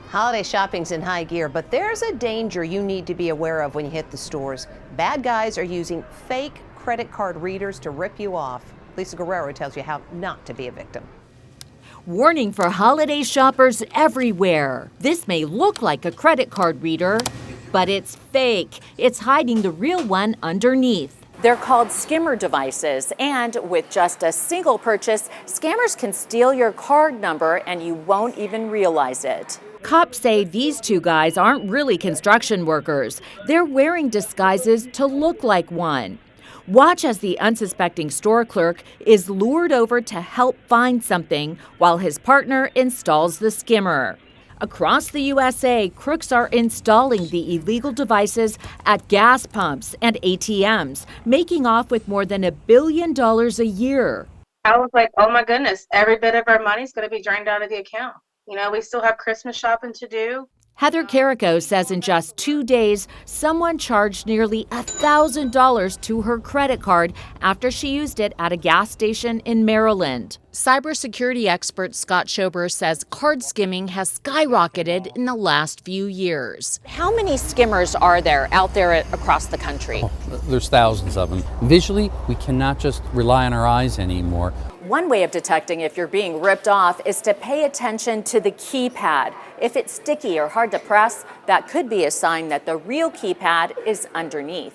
Holiday shopping's in high gear, but there's a danger you need to be aware of when you hit the stores. Bad guys are using fake credit card readers to rip you off. Lisa Guerrero tells you how not to be a victim. Warning for holiday shoppers everywhere. This may look like a credit card reader, but it's fake. It's hiding the real one underneath. They're called skimmer devices, and with just a single purchase, scammers can steal your card number and you won't even realize it. Cops say these two guys aren't really construction workers. They're wearing disguises to look like one. Watch as the unsuspecting store clerk is lured over to help find something while his partner installs the skimmer. Across the USA, crooks are installing the illegal devices at gas pumps and ATMs, making off with more than $1 billion a year. I was like, oh my goodness, every bit of our money's going to be drained out of the account. You know, we still have Christmas shopping to do. Heather Carico says in just 2 days, someone charged nearly $1,000 to her credit card after she used it at a gas station in Maryland. Cybersecurity expert Scott Schober says card skimming has skyrocketed in the last few years. How many skimmers are there out there across the country? There's thousands of them. Visually, we cannot just rely on our eyes anymore. One way of detecting if you're being ripped off is to pay attention to the keypad. If it's sticky or hard to press, that could be a sign that the real keypad is underneath.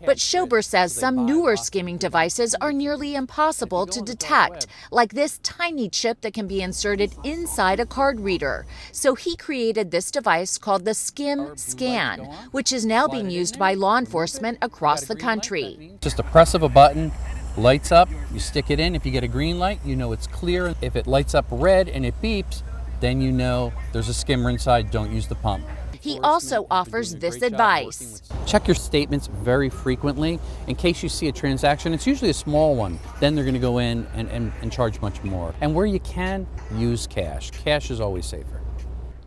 But Schober says some newer skimming devices are nearly impossible to detect, like this tiny chip that can be inserted inside a card reader. So he created this device called the Scan, which is now being used by law enforcement across the country. Just a press of a button, lights up, you stick it in. If you get a green light, you know it's clear. If it lights up red and it beeps, then you know there's a skimmer inside, don't use the pump. He also offers this advice. Check your statements very frequently in case you see a transaction. It's usually a small one. Then they're going to go in and charge much more. And where you can, use cash. Cash is always safer.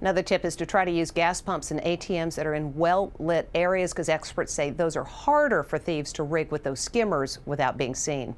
Another tip is to try to use gas pumps and ATMs that are in well-lit areas, because experts say those are harder for thieves to rig with those skimmers without being seen.